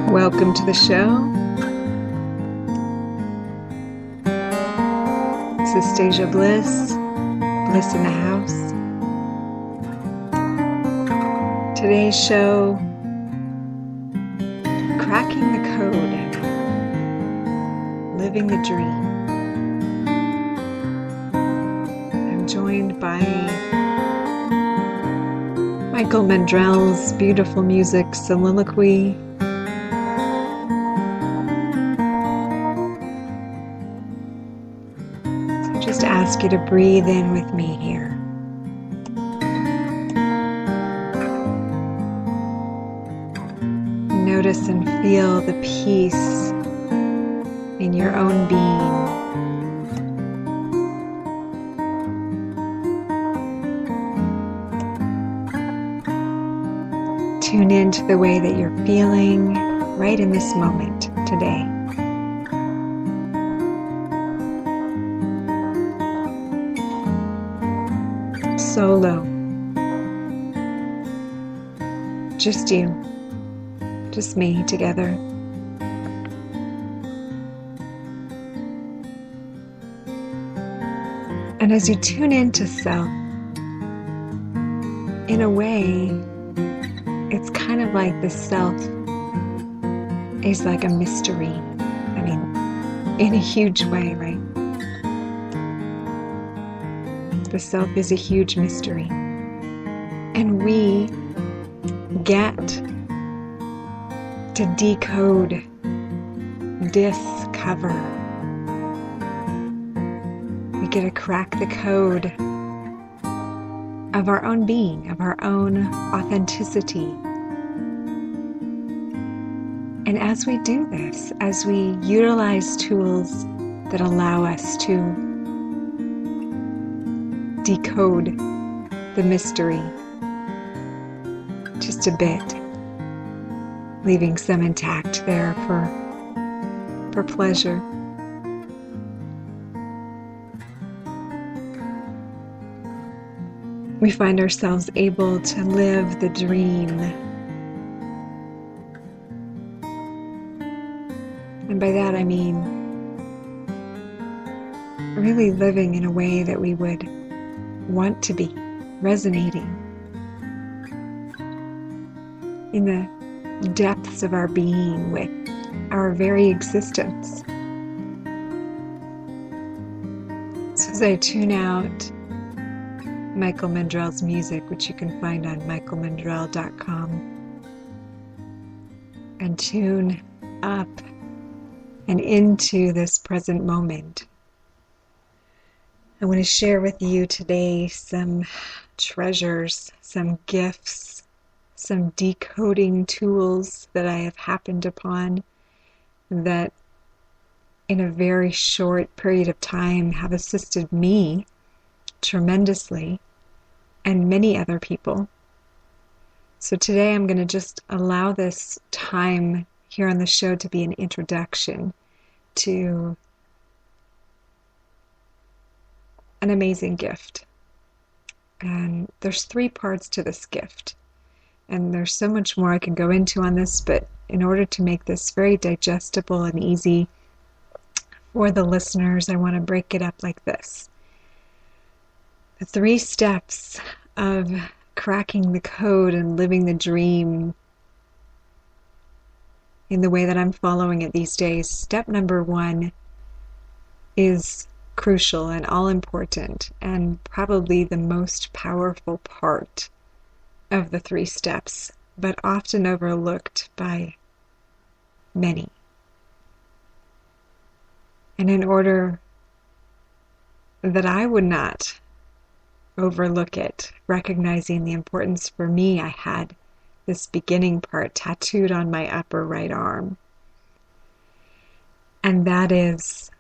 Welcome to the show. This is Stasia Bliss, Bliss in the House. Today's show, Cracking the Code, Living the Dream. I'm joined by Michael Mandrell's beautiful music soliloquy. Just ask you to breathe in with me here. Notice and feel the peace in your own being. Tune into the way that you're feeling right in this moment today. Solo. Just you. Just me together. And as you tune into self, in a way, it's kind of like the self is like a mystery. I mean, in a huge way, right? The self is a huge mystery. And we get to decode, discover. We get to crack the code of our own being, of our own authenticity. And as we do this, as we utilize tools that allow us to decode the mystery just a bit, leaving some intact there for pleasure. We find ourselves able to live the dream. And by that I mean really living in a way that we would want to be, resonating in the depths of our being with our very existence. So as I tune out Michael Mandrell's music, which you can find on michaelmandrell.com, and tune up and into this present moment, I want to share with you today some treasures, some gifts, some decoding tools that I have happened upon that in a very short period of time have assisted me tremendously and many other people. So today I'm going to just allow this time here on the show to be an introduction to an amazing gift. And there's 3 parts to this gift. And there's so much more I can go into on this, but in order to make this very digestible and easy for the listeners, I want to break it up like this. The 3 steps of cracking the code and living the dream in the way that I'm following it these days. Step number 1 is crucial and all important, and probably the most powerful part of the 3 steps, but often overlooked by many. And in order that I would not overlook it, recognizing the importance for me, I had this beginning part tattooed on my upper right arm. And that is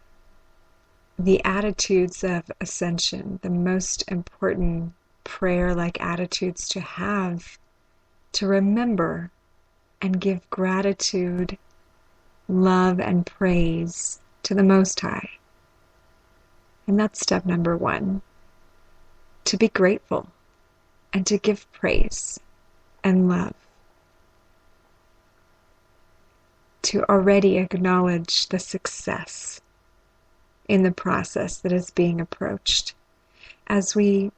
the attitudes of ascension, the most important prayer-like attitudes to have, to remember and give gratitude, love, and praise to the Most High. And that's step number 1. to be grateful and to give praise and love, to already acknowledge the success in the process that is being approached. As we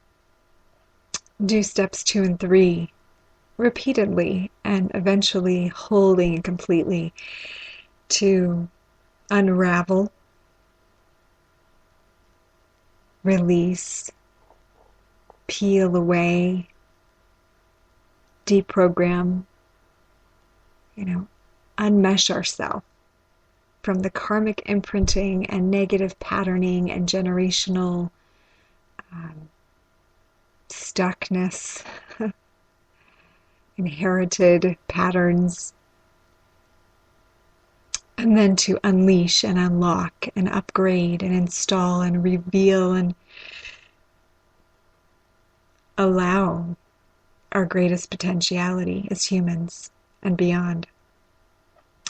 do steps 2 and 3 repeatedly and eventually wholly and completely, to unravel, release, peel away, deprogram, unmesh ourselves from the karmic imprinting and negative patterning and generational stuckness, inherited patterns, and then to unleash and unlock and upgrade and install and reveal and allow our greatest potentiality as humans and beyond.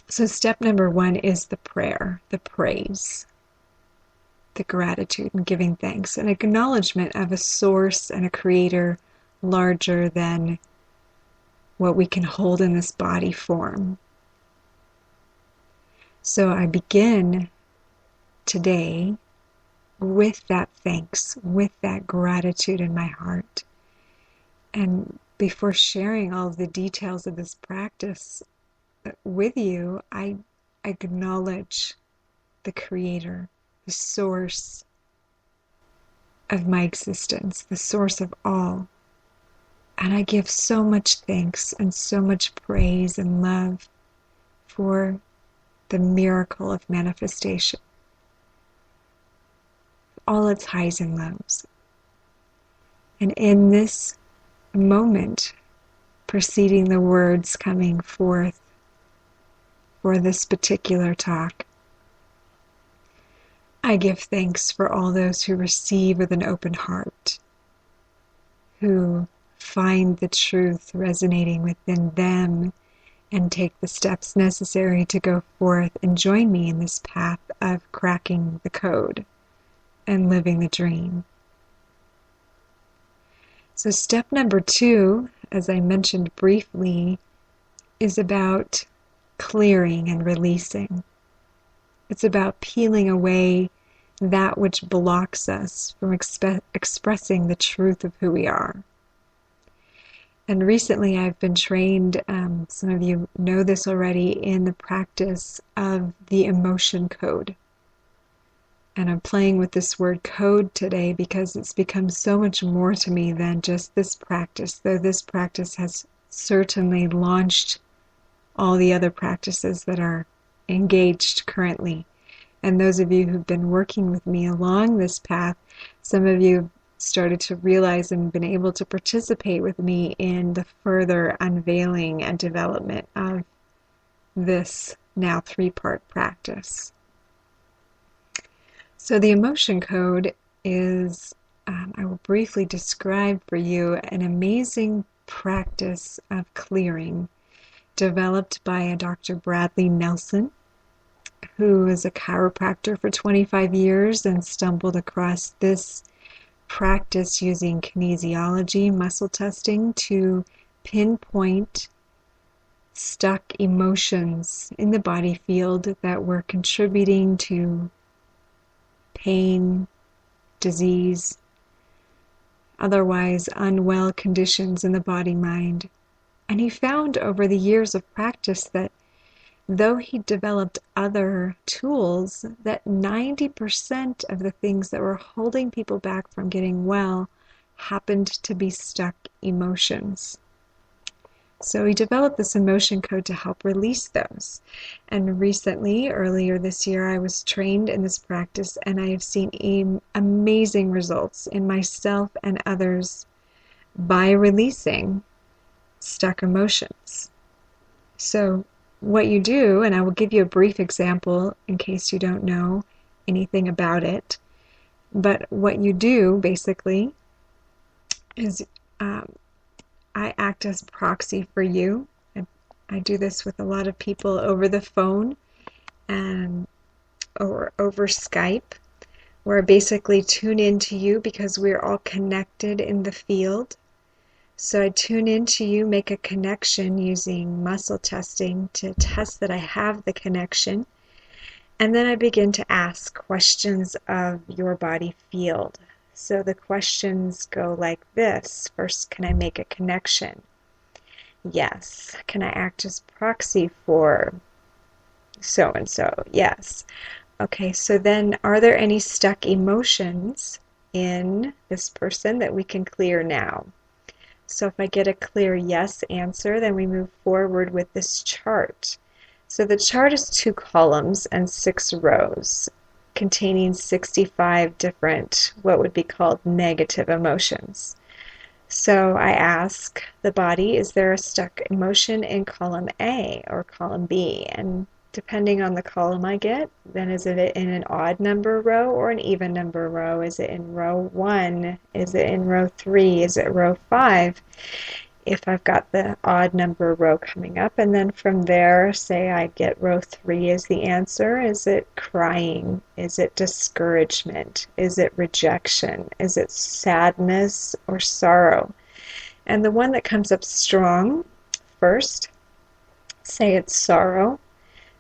So step number 1 is the prayer, the praise, the gratitude and giving thanks, an acknowledgement of a source and a creator larger than what we can hold in this body form. So I begin today with that thanks, with that gratitude in my heart. And before sharing all of the details of this practice with you, I acknowledge the creator, the source of my existence, the source of all. And I give so much thanks and so much praise and love for the miracle of manifestation, all its highs and lows. And in this moment, preceding the words coming forth for this particular talk, I give thanks for all those who receive with an open heart, who find the truth resonating within them and take the steps necessary to go forth and join me in this path of cracking the code and living the dream. So step number 2, as I mentioned briefly, is about clearing and releasing. It's about peeling away that which blocks us from expressing the truth of who we are. And recently I've been trained, some of you know this already, in the practice of the emotion code. And I'm playing with this word code today because it's become so much more to me than just this practice, though this practice has certainly launched all the other practices that are engaged currently. And those of you who've been working with me along this path, some of you have started to realize and been able to participate with me in the further unveiling and development of this now 3-part practice. So the emotion code is, I will briefly describe for you, an amazing practice of clearing developed by a Dr. Bradley Nelson, who is a chiropractor for 25 years and stumbled across this practice using kinesiology, muscle testing, to pinpoint stuck emotions in the body field that were contributing to pain, disease, otherwise unwell conditions in the body-mind. And he found over the years of practice that though he developed other tools, that 90% of the things that were holding people back from getting well happened to be stuck emotions. So he developed this emotion code to help release those. And recently, earlier this year, I was trained in this practice, and I have seen amazing results in myself and others by releasing stuck emotions. So what you do, and I will give you a brief example in case you don't know anything about it, but what you do basically is I act as proxy for you. I do this with a lot of people over the phone and or over Skype, where I basically tune into you because we're all connected in the field. So I tune into you, make a connection using muscle testing to test that I have the connection. And then I begin to ask questions of your body field. So the questions go like this. First, can I make a connection? Yes. Can I act as proxy for so-and-so? Yes. Okay, so then are there any stuck emotions in this person that we can clear now? So if I get a clear yes answer, then we move forward with this chart. So the chart is 2 columns and 6 rows containing 65 different, what would be called negative emotions. So I ask the body, is there a stuck emotion in column A or column B? And depending on the column I get, then is it in an odd number row or an even number row? Is it in row 1? Is it in row 3? Is it row 5? If I've got the odd number row coming up, and then from there, say I get row 3 as the answer. Is it crying? Is it discouragement? Is it rejection? Is it sadness or sorrow? And the one that comes up strong first, say it's sorrow.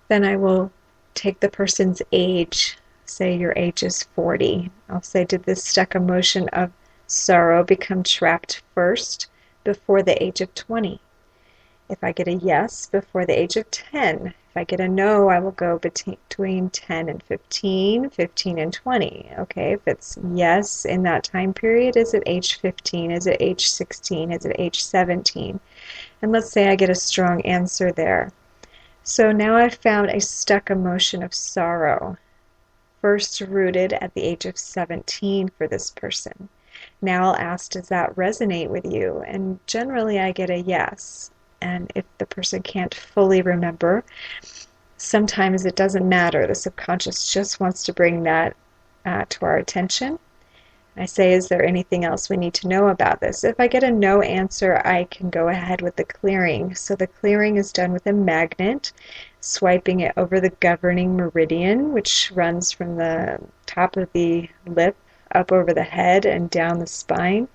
Then I will take the person's age. Say your age is 40. I'll say, did this stuck emotion of sorrow become trapped first before the age of 20? If I get a yes, before the age of 10. If I get a no, I will go between 10 and 15, 15 and 20. Okay, if it's yes in that time period, is it age 15? Is it age 16? Is it age 17? And let's say I get a strong answer there. So now I've found a stuck emotion of sorrow, first rooted at the age of 17 for this person. Now I'll ask, does that resonate with you? And generally I get a yes. And if the person can't fully remember, sometimes it doesn't matter. The subconscious just wants to bring that to our attention. I say, is there anything else we need to know about this? If I get a no answer, I can go ahead with the clearing. So the clearing is done with a magnet, swiping it over the governing meridian, which runs from the top of the lip up over the head and down the spine.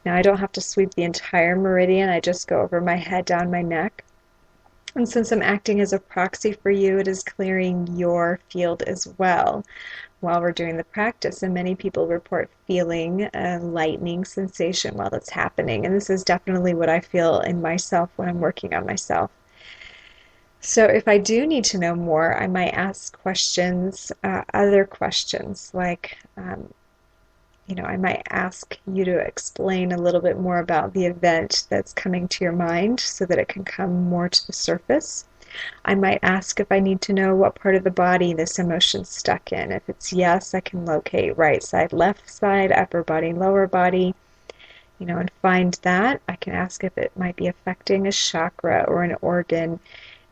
Now I don't have to sweep the entire meridian, I just go over my head, down my neck. And since I'm acting as a proxy for you, it is clearing your field as well while we're doing the practice. And many people report feeling a lightning sensation while it's happening. And this is definitely what I feel in myself when I'm working on myself. So if I do need to know more, I might ask questions, other questions, like, I might ask you to explain a little bit more about the event that's coming to your mind so that it can come more to the surface. I might ask if I need to know what part of the body this emotion's stuck in. If it's yes, I can locate right side, left side, upper body, lower body, and find that. I can ask if it might be affecting a chakra or an organ,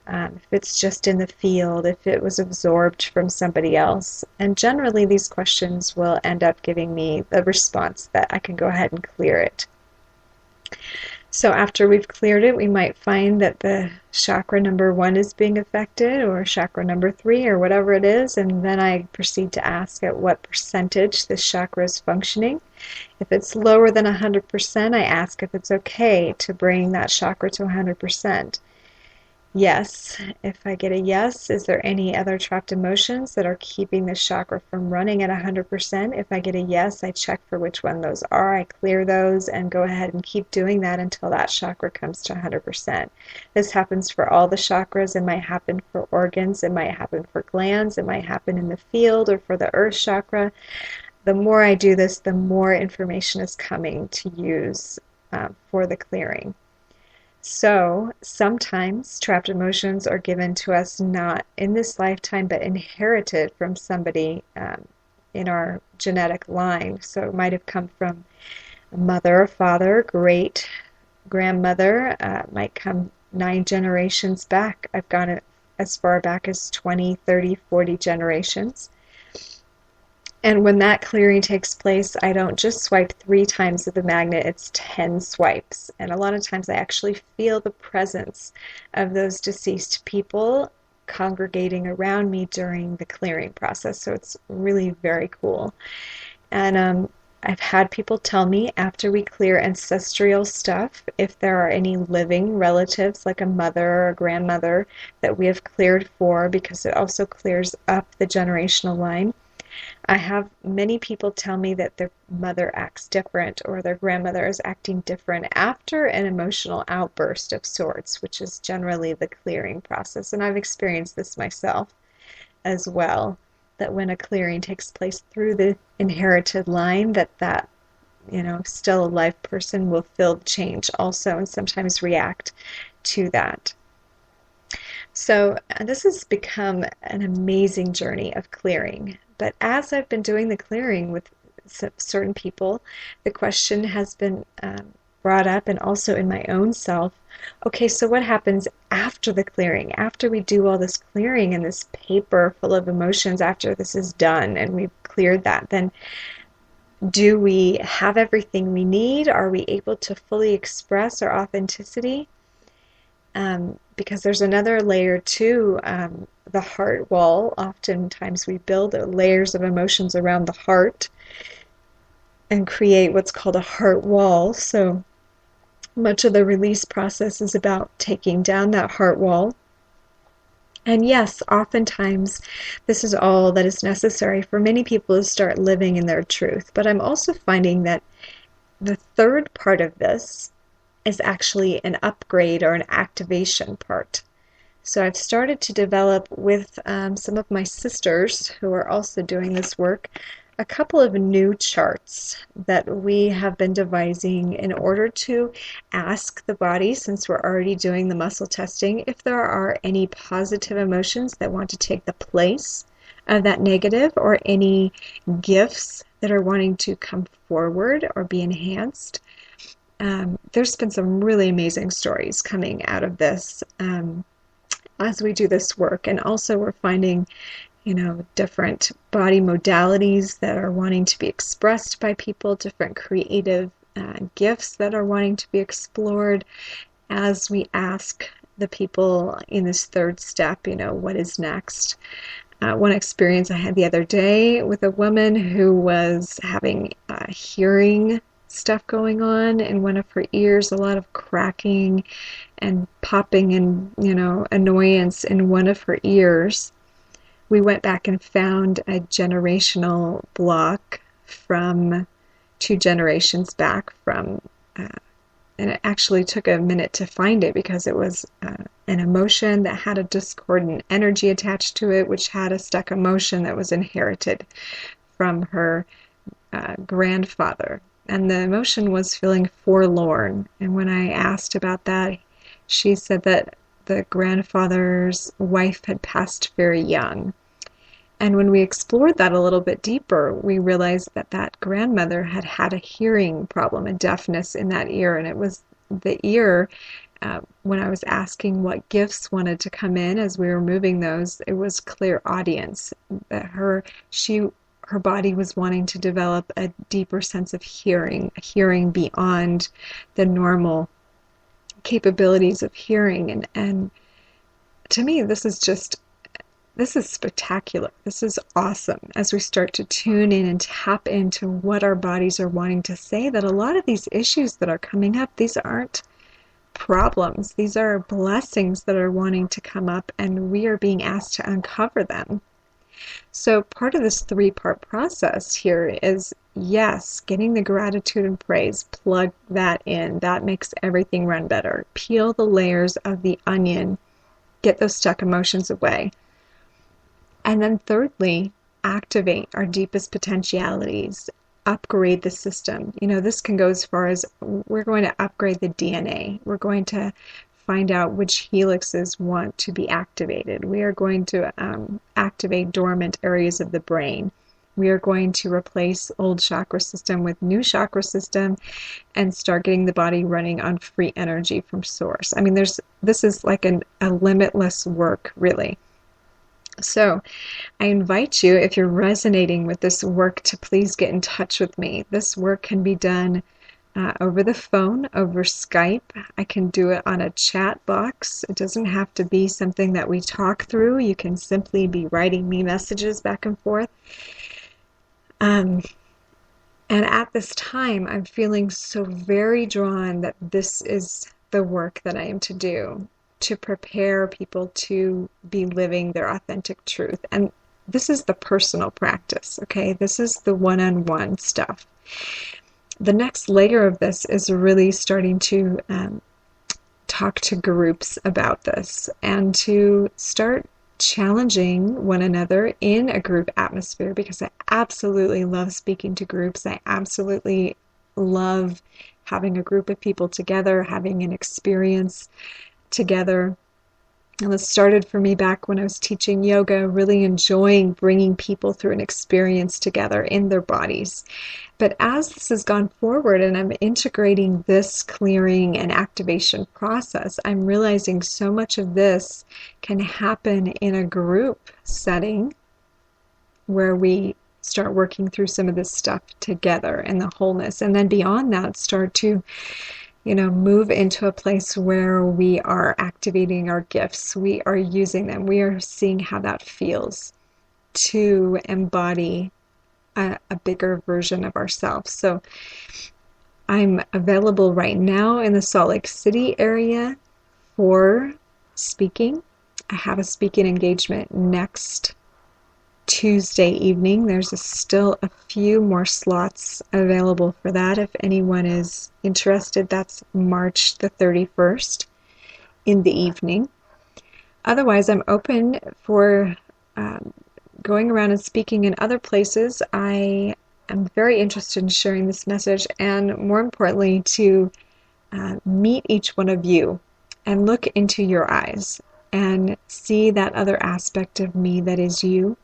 if it's just in the field, if it was absorbed from somebody else. And generally these questions will end up giving me the response that I can go ahead and clear it. So after we've cleared it, we might find that the chakra number 1 is being affected, or chakra number 3, or whatever it is, and then I proceed to ask at what percentage this chakra is functioning. If it's lower than 100%, I ask if it's okay to bring that chakra to 100%. Yes. If I get a yes, is there any other trapped emotions that are keeping the chakra from running at 100%? If I get a yes, I check for which one those are. I clear those and go ahead and keep doing that until that chakra comes to 100%. This happens for all the chakras. It might happen for organs. It might happen for glands. It might happen in the field or for the earth chakra. The more I do this, the more information is coming to use for the clearing. So sometimes trapped emotions are given to us not in this lifetime, but inherited from somebody in our genetic line. So it might have come from a mother or father, great grandmother, might come 9 generations back. I've gone as far back as 20, 30, 40 generations. And when that clearing takes place, I don't just swipe 3 times of the magnet, it's 10 swipes. And a lot of times I actually feel the presence of those deceased people congregating around me during the clearing process. So it's really very cool. And I've had people tell me after we clear ancestral stuff, if there are any living relatives, like a mother or a grandmother, that we have cleared for, because it also clears up the generational line. I have many people tell me that their mother acts different or their grandmother is acting different after an emotional outburst of sorts, which is generally the clearing process. And I've experienced this myself as well, that when a clearing takes place through the inherited line, that still a live person will feel change also and sometimes react to that. So this has become an amazing journey of clearing. But as I've been doing the clearing with certain people, the question has been brought up, and also in my own self, okay, so what happens after the clearing? After we do all this clearing and this paper full of emotions, after this is done and we've cleared that, then do we have everything we need? Are we able to fully express our authenticity? Because there's another layer too, the heart wall. Oftentimes we build layers of emotions around the heart and create what's called a heart wall. So much of the release process is about taking down that heart wall. And yes, oftentimes this is all that is necessary for many people to start living in their truth. But I'm also finding that the third part of this is actually an upgrade or an activation part. So I've started to develop with some of my sisters who are also doing this work a couple of new charts that we have been devising in order to ask the body, since we're already doing the muscle testing, if there are any positive emotions that want to take the place of that negative, or any gifts that are wanting to come forward or be enhanced. There's been some really amazing stories coming out of this as we do this work. And also we're finding, different body modalities that are wanting to be expressed by people, different creative gifts that are wanting to be explored as we ask the people in this third step, what is next. One experience I had the other day with a woman who was having hearing stuff going on in one of her ears, a lot of cracking and popping and, annoyance in one of her ears. We went back and found a generational block from 2 generations back from, and it actually took a minute to find it because it was an emotion that had a discordant energy attached to it, which had a stuck emotion that was inherited from her grandfather. And the emotion was feeling forlorn. And when I asked about that, she said that the grandfather's wife had passed very young. And when we explored that a little bit deeper, we realized that that grandmother had had a hearing problem, a deafness in that ear. And it was the ear, when I was asking what gifts wanted to come in as we were moving those, it was clairaudience. That her body was wanting to develop a deeper sense of hearing beyond the normal capabilities of hearing. And to me, this is spectacular. This is awesome as we start to tune in and tap into what our bodies are wanting to say, that a lot of these issues that are coming up, these aren't problems. These are blessings that are wanting to come up, and we are being asked to uncover them. So part of this 3-part process here is, yes, getting the gratitude and praise, plug that in. That makes everything run better. Peel the layers of the onion, get those stuck emotions away. And then thirdly, activate our deepest potentialities, upgrade the system. This can go as far as we're going to upgrade the DNA. We're going to find out which helixes want to be activated. We are going to activate dormant areas of the brain. We are going to replace old chakra system with new chakra system and start getting the body running on free energy from source. I mean, this is like a limitless work, really. So I invite you, if you're resonating with this work, to please get in touch with me. This work can be done over the phone, over Skype. I can do it on a chat box. It doesn't have to be something that we talk through. You can simply be writing me messages back and forth. And at this time, I'm feeling so very drawn that this is the work that I am to do, to prepare people to be living their authentic truth. And this is the personal practice, okay? This is the one-on-one stuff. The next layer of this is really starting to talk to groups about this and to start challenging one another in a group atmosphere, because I absolutely love speaking to groups. I absolutely love having a group of people together, having an experience together. And this started for me back when I was teaching yoga, really enjoying bringing people through an experience together in their bodies. But as this has gone forward and I'm integrating this clearing and activation process, I'm realizing so much of this can happen in a group setting where we start working through some of this stuff together and the wholeness. And then beyond that, start to move into a place where we are activating our gifts. We are using them. We are seeing how that feels to embody a bigger version of ourselves. So I'm available right now in the Salt Lake City area for speaking. I have a speaking engagement next Tuesday evening. There's still a few more slots available for that. If anyone is interested, that's March the 31st in the evening. Otherwise, I'm open for going around and speaking in other places. I am very interested in sharing this message, and more importantly, to meet each one of you and look into your eyes and see that other aspect of me that is you,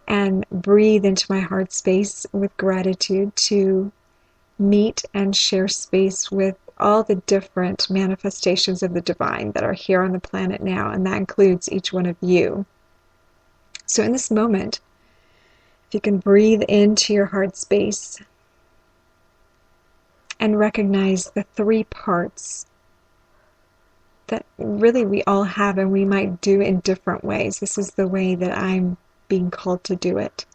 and breathe into my heart space with gratitude to meet and share space with all the different manifestations of the divine that are here on the planet now, and that includes each one of you. So in this moment, if you can breathe into your heart space and recognize the three parts that really we all have, and we might do in different ways. This is the way that I'm being called to do it.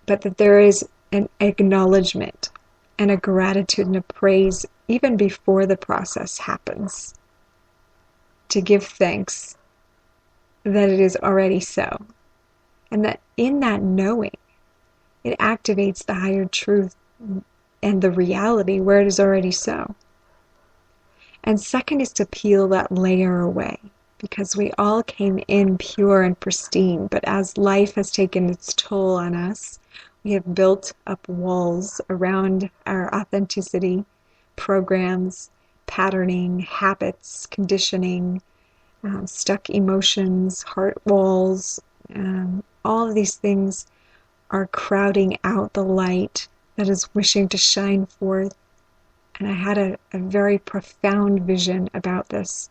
But that there is an acknowledgement and a gratitude and a praise even before the process happens, to give thanks that it is already so. And that in that knowing, it activates the higher truth and the reality where it is already so. And second is to peel that layer away, because we all came in pure and pristine, but as life has taken its toll on us, we have built up walls around our authenticity, programs, patterning, habits, conditioning, stuck emotions, heart walls. All of these things are crowding out the light that is wishing to shine forth. And I had a very profound vision about this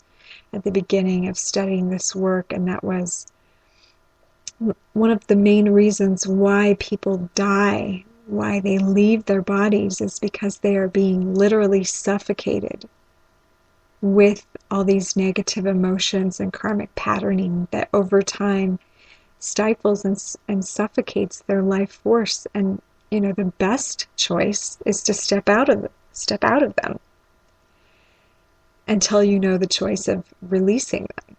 at the beginning of studying this work, and that was one of the main reasons why people die, why they leave their bodies, is because they are being literally suffocated with all these negative emotions and karmic patterning that over time stifles and suffocates their life force. And the best choice is to step out of them until you know the choice of releasing them.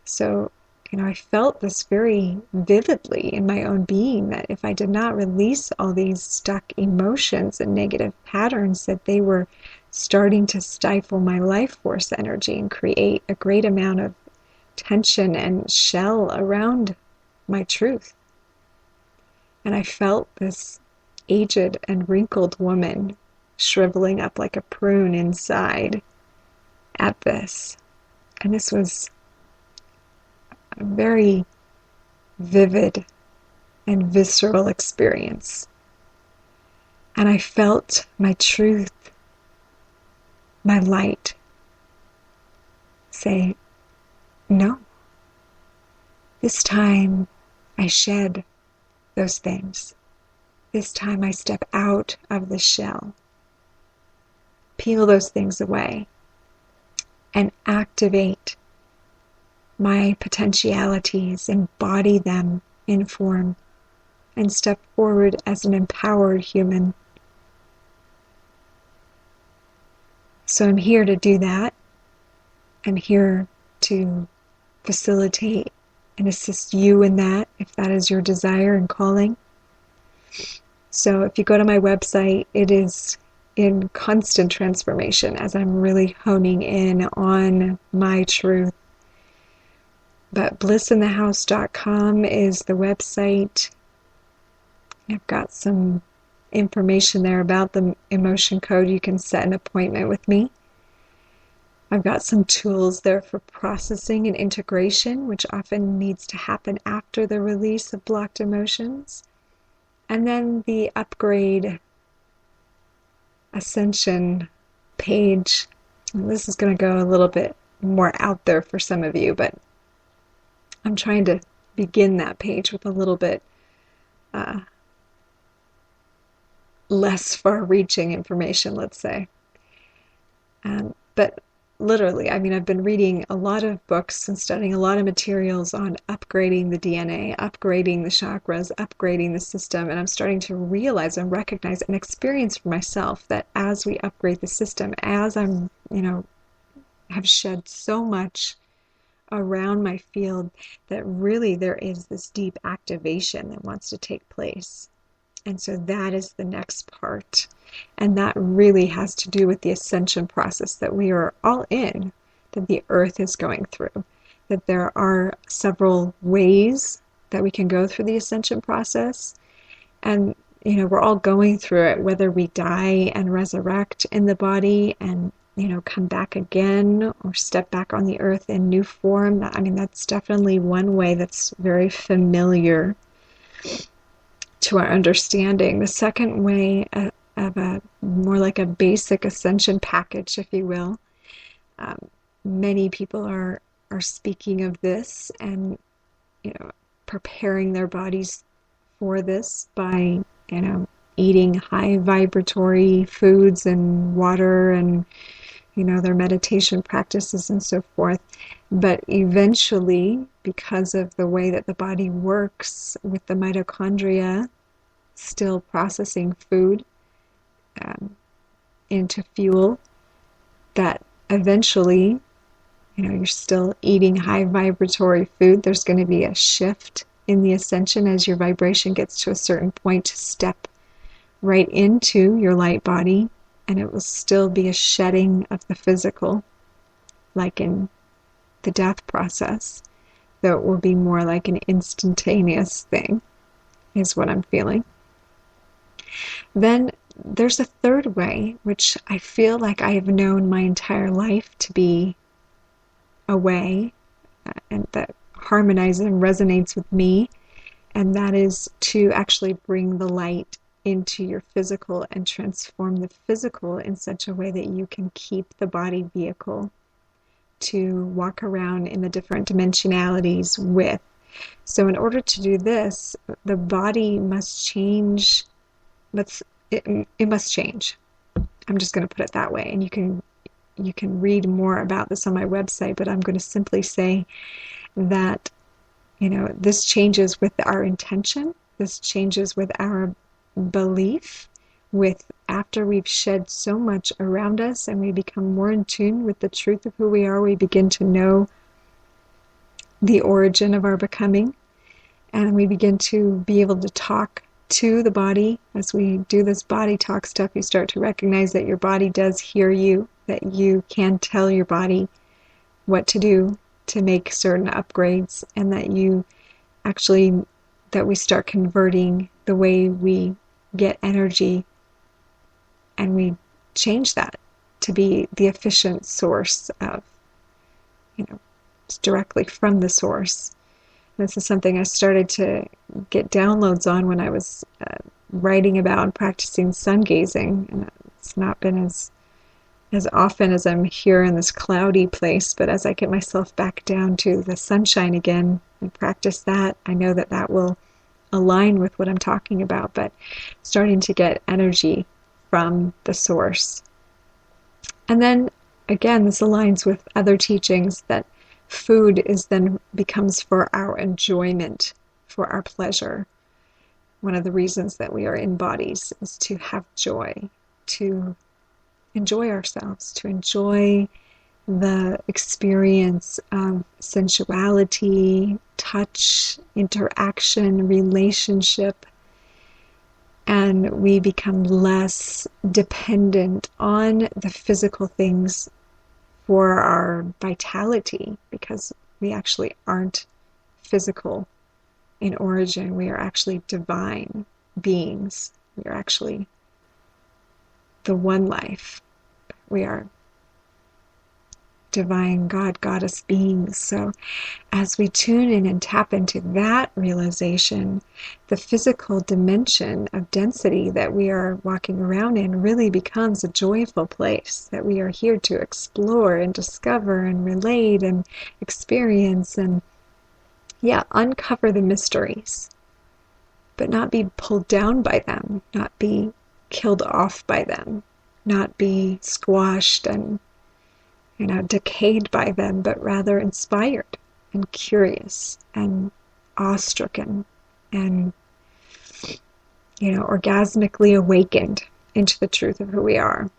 So I felt this very vividly in my own being, that if I did not release all these stuck emotions and negative patterns, that they were starting to stifle my life force energy and create a great amount of tension and shell around my truth. And I felt this aged and wrinkled woman shriveling up like a prune inside at this. And this was a very vivid and visceral experience. And I felt my truth, my light, say, no. This time I shed those things. This time I step out of the shell. peel those things away and activate my potentialities, embody them in form, and step forward as an empowered human. So I'm here to do that. I'm here to facilitate and assist you in that, if that is your desire and calling. So if you go to my website, it is in constant transformation as I'm really honing in on my truth. But blissinthehouse.com is the website. I've got some information there about the emotion code. You can set an appointment with me. I've got some tools there for processing and integration, which often needs to happen after the release of blocked emotions. And then the upgrade ascension page. And this is going to go a little bit more out there for some of you, but I'm trying to begin that page with a little bit less far-reaching information, let's say. But literally, I mean, I've been reading a lot of books and studying a lot of materials on upgrading the DNA, upgrading the chakras, upgrading the system, and I'm starting to realize and recognize and experience for myself that as we upgrade the system, as I'm, have shed so much around my field, that really there is this deep activation that wants to take place. And so that is the next part. And that really has to do with the ascension process that we are all in, that the earth is going through. That there are several ways that we can go through the ascension process. And, we're all going through it, whether we die and resurrect in the body and, come back again or step back on the earth in new form. That's definitely one way that's very familiar to our understanding. The second way of a more like a basic ascension package, if you will. Many people are speaking of this and preparing their bodies for this by eating high vibratory foods and water and their meditation practices and so forth. But eventually, because of the way that the body works with the mitochondria still processing food into fuel, that eventually, you're still eating high vibratory food. There's going to be a shift in the ascension as your vibration gets to a certain point to step right into your light body, and it will still be a shedding of the physical, like in the death process, though it will be more like an instantaneous thing, is what I'm feeling. Then there's a third way, which I feel like I have known my entire life to be a way, and that harmonizes and resonates with me, and that is to actually bring the light into your physical and transform the physical in such a way that you can keep the body vehicle to walk around in the different dimensionalities with. So in order to do this, the body must change. It must change. I'm just going to put it that way. And you can read more about this on my website, but I'm going to simply say that, this changes with our intention. This changes with our belief, with after we've shed so much around us and we become more in tune with the truth of who we are, we begin to know the origin of our becoming, and we begin to be able to talk to the body. As we do this body talk stuff, you start to recognize that your body does hear you, that you can tell your body what to do to make certain upgrades, and that we start converting the way we get energy, and we change that to be the efficient source of, directly from the source. This is something I started to get downloads on when I was writing about and practicing sun gazing, and it's not been as often as I'm here in this cloudy place, but as I get myself back down to the sunshine again and practice that, I know that will align with what I'm talking about, but starting to get energy from the source. And then again, this aligns with other teachings that food is then becomes for our enjoyment, for our pleasure. One of the reasons that we are in bodies is to have joy, to enjoy ourselves, to enjoy the experience of sensuality, touch, interaction, relationship, and we become less dependent on the physical things for our vitality, because we actually aren't physical in origin. We are actually divine beings. We are actually the one life. We are divine God, goddess beings. So as we tune in and tap into that realization, the physical dimension of density that we are walking around in really becomes a joyful place that we are here to explore and discover and relate and experience and, uncover the mysteries, but not be pulled down by them, not be killed off by them, not be squashed and decayed by them, but rather inspired and curious and awestricken and, orgasmically awakened into the truth of who we are.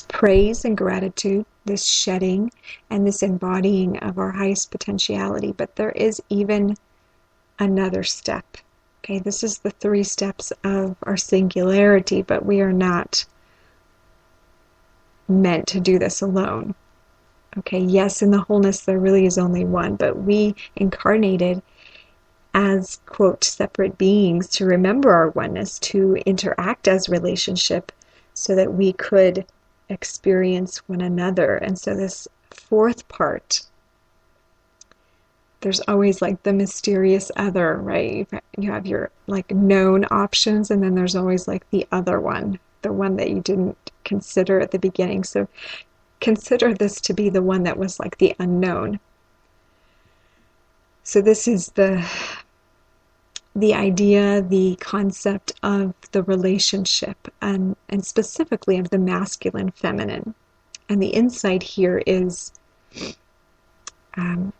Praise and gratitude, this shedding and this embodying of our highest potentiality. But there is even another step. Okay, this is the 3 steps of our singularity, but we are not meant to do this alone. Okay, yes, in the wholeness there really is only one, but we incarnated as, quote, separate beings to remember our oneness, to interact as relationship so that we could experience one another. And so this 4th part, there's always like the mysterious other, right? You have your like known options, and then there's always like the other one, the one that you didn't consider at the beginning. So consider this to be the one that was like the unknown. So this is the idea, the concept of the relationship, and specifically of the masculine feminine. And the insight here is the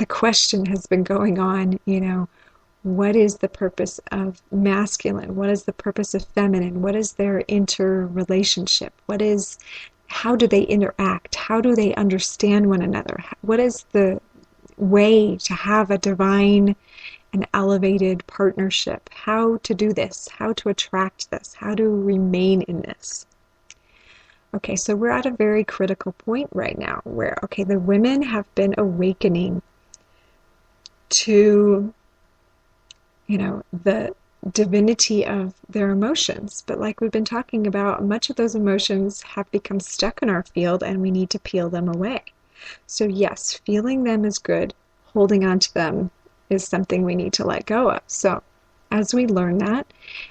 question has been going on, what is the purpose of masculine? What is the purpose of feminine? What is their interrelationship? How do they interact? How do they understand one another? What is the way to have a divine and elevated partnership? How to do this? How to attract this? How to remain in this? Okay, so we're at a very critical point right now where, the women have been awakening to, the divinity of their emotions. But like we've been talking about, much of those emotions have become stuck in our field and we need to peel them away. So yes, feeling them is good. Holding on to them is something we need to let go of. So as we learn that,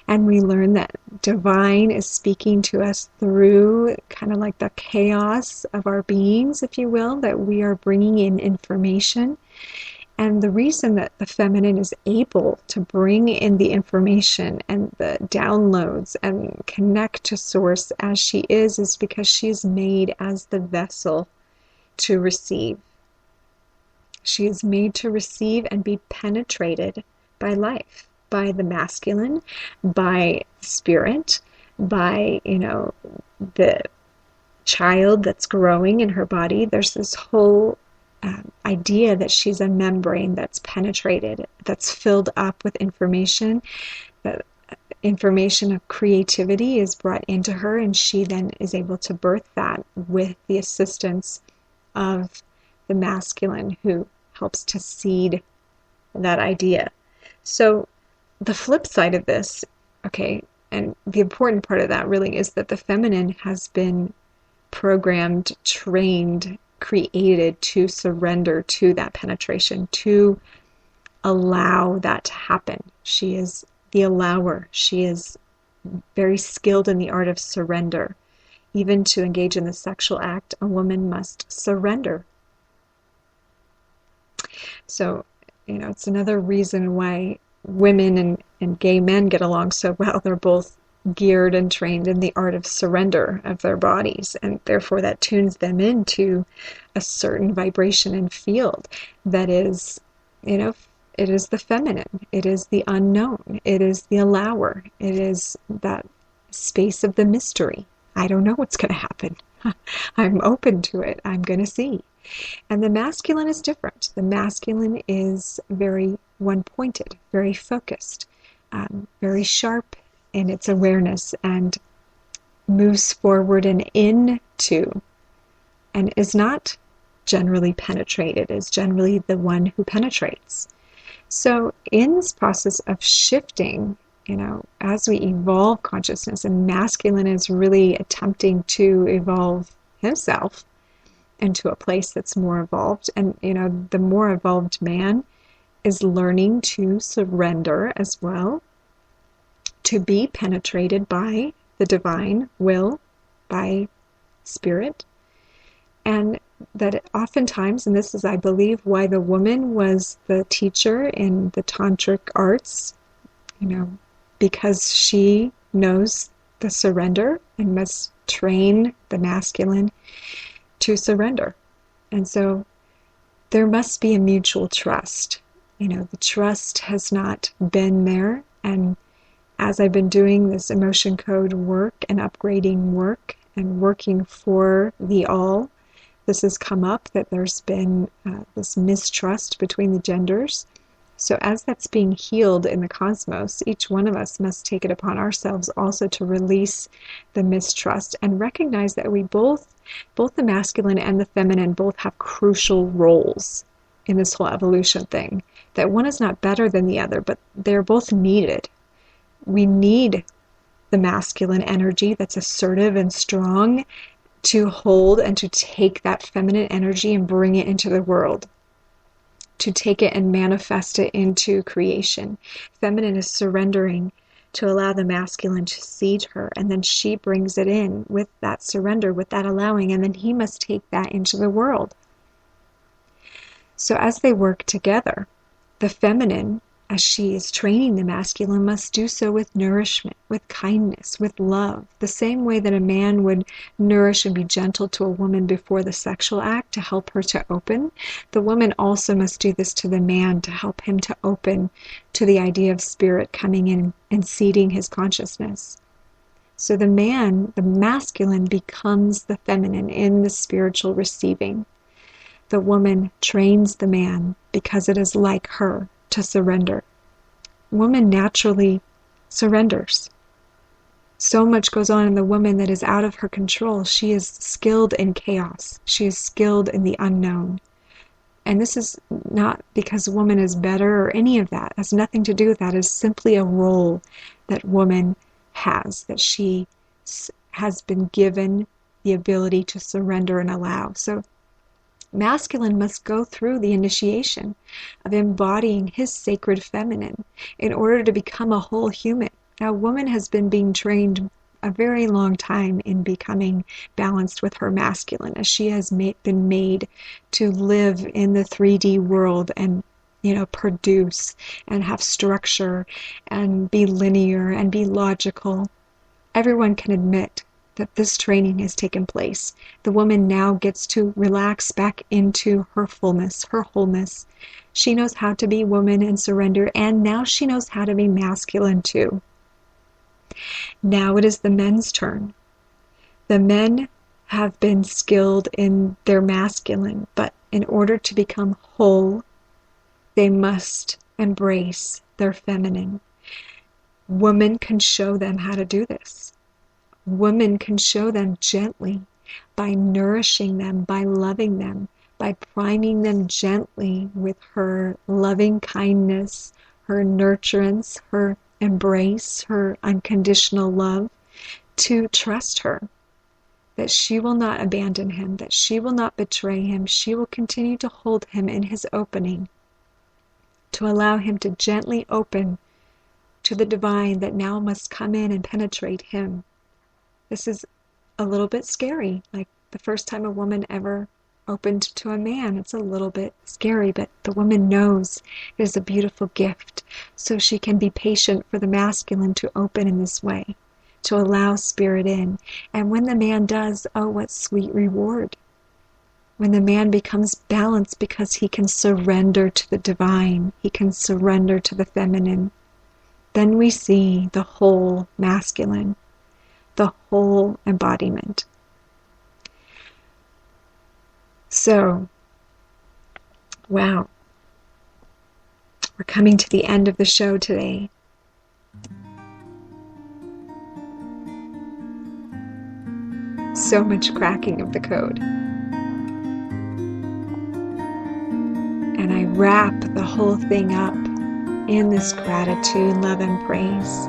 and we learn that divine is speaking to us through kind of like the chaos of our beings, if you will, that we are bringing in information. And the reason that the feminine is able to bring in the information and the downloads and connect to source as she is because she's made as the vessel to receive. She is made to receive and be penetrated by life, by the masculine, by spirit, by, the child that's growing in her body. There's this whole idea that she's a membrane that's penetrated, that's filled up with information. That information of creativity is brought into her, and she then is able to birth that with the assistance of the masculine who helps to seed that idea. So the flip side of this Okay, and the important part of that really is that the feminine has been programmed, trained, created to surrender to that penetration, to allow that to happen. She is the allower. She is very skilled in the art of surrender. Even to engage in the sexual act, a woman must surrender. So, it's another reason why women and gay men get along so well. They're both geared and trained in the art of surrender of their bodies, and therefore that tunes them into a certain vibration and field that is, it is the feminine, it is the unknown, it is the allower, it is that space of the mystery. I don't know what's going to happen. I'm open to it. I'm going to see. And the masculine is different. The masculine is very one-pointed, very focused, very sharp in its awareness, and moves forward and into, and is not generally penetrated, is generally the one who penetrates. So in this process of shifting, as we evolve consciousness, and masculine is really attempting to evolve himself into a place that's more evolved. And, the more evolved man is learning to surrender as well, to be penetrated by the divine will, by spirit. And that oftentimes, and this is, I believe, why the woman was the teacher in the tantric arts, because she knows the surrender and must train the masculine to surrender. And so there must be a mutual trust. The trust has not been there. And as I've been doing this emotion code work and upgrading work and working for the all, this has come up, that there's been this mistrust between the genders. So as that's being healed in the cosmos, each one of us must take it upon ourselves also to release the mistrust and recognize that we both the masculine and the feminine, both have crucial roles in this whole evolution thing. That one is not better than the other, but they're both needed. We need the masculine energy that's assertive and strong to hold and to take that feminine energy and bring it into the world, to take it and manifest it into creation. Feminine is surrendering to allow the masculine to seed her, and then she brings it in with that surrender, with that allowing, and then he must take that into the world. So as they work together, the feminine, as she is training the masculine, must do so with nourishment, with kindness, with love. The same way that a man would nourish and be gentle to a woman before the sexual act to help her to open, the woman also must do this to the man to help him to open to the idea of spirit coming in and seeding his consciousness. So the man, the masculine, becomes the feminine in the spiritual receiving. The woman trains the man because it is like her to surrender. Woman naturally surrenders. So much goes on in the woman that is out of her control. She is skilled in chaos. She is skilled in the unknown. And this is not because woman is better or any of that. It has nothing to do with that. It is simply a role that woman has, that she has been given the ability to surrender and allow. So masculine must go through the initiation of embodying his sacred feminine in order to become a whole human. Now, woman has been being trained a very long time in becoming balanced with her masculine, as she has been made to live in the 3D world and produce and have structure and be linear and be logical. Everyone can admit that this training has taken place. The woman now gets to relax back into her fullness, her wholeness. She knows how to be woman and surrender, and now she knows how to be masculine too. Now it is the men's turn. The men have been skilled in their masculine, but in order to become whole, they must embrace their feminine. Woman can show them how to do this. Woman can show them gently by nourishing them, by loving them, by priming them gently with her loving kindness, her nurturance, her embrace her unconditional love, to trust her, that she will not abandon him, that she will not betray him. She will continue to hold him in his opening, to allow him to gently open to the divine that now must come in and penetrate him. This is a little bit scary, like the first time a woman ever opened to a man. It's a little bit scary, but the woman knows it is a beautiful gift, so she can be patient for the masculine to open in this way, to allow spirit in. And when the man does, oh, what sweet reward. When the man becomes balanced because he can surrender to the divine, he can surrender to the feminine, then we see the whole masculine, the whole embodiment. So, wow, we're coming to the end of the show today. So much cracking of the code. And I wrap the whole thing up in this gratitude, love, and praise.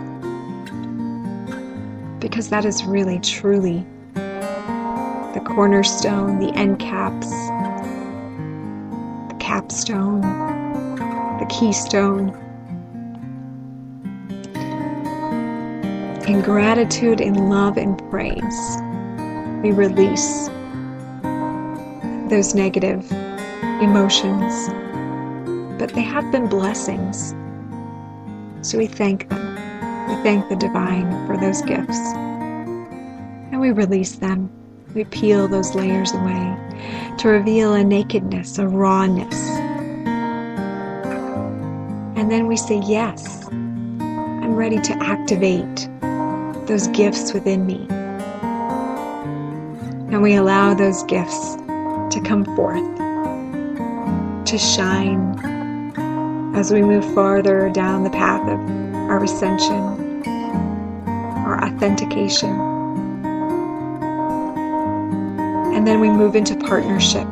Because that is really, truly the cornerstone, the end caps, the capstone, the keystone. In gratitude, in love, and praise, we release those negative emotions, but they have been blessings. So we thank them. We thank the divine for those gifts. And we release them. We peel those layers away to reveal a nakedness, a rawness. And then we say, yes, I'm ready to activate those gifts within me. And we allow those gifts to come forth, to shine as we move farther down the path of our ascension, our authentication. And then we move into partnership.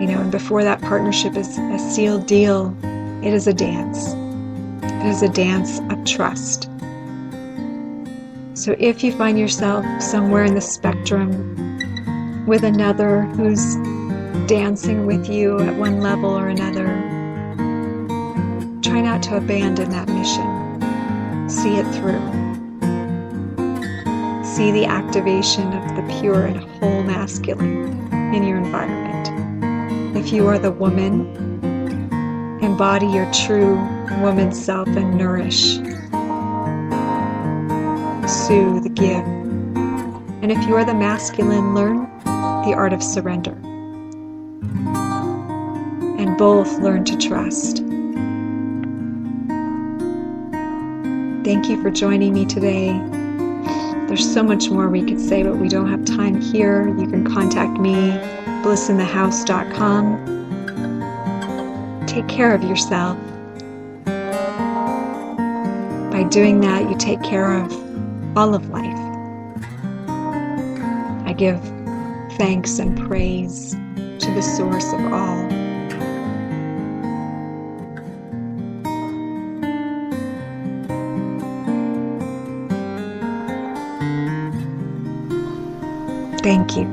And before that partnership is a sealed deal, it is a dance. It is a dance of trust. So if you find yourself somewhere in the spectrum with another who's dancing with you at one level or another, try not to abandon that mission. See it through. See the activation of the pure and whole masculine in your environment. If you are the woman, embody your true woman self and nourish, soothe, give. And if you are the masculine, learn the art of surrender. And both learn to trust. Thank you for joining me today. There's so much more we could say, but we don't have time here. You can contact me, blissinthehouse.com. Take care of yourself. By doing that, you take care of all of life. I give thanks and praise to the source of all. Thank you.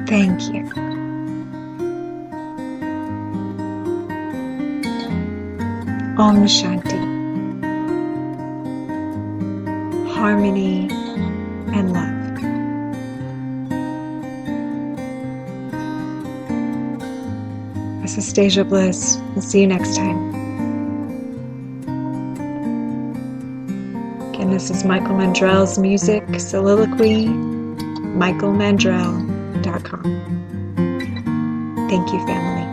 Thank you. Om Shanti. Harmony and love. This is Stasia Bliss. We'll see you next time. Again, this is Michael Mandrell's music, soliloquy, michaelmandrell.com. Thank you, family.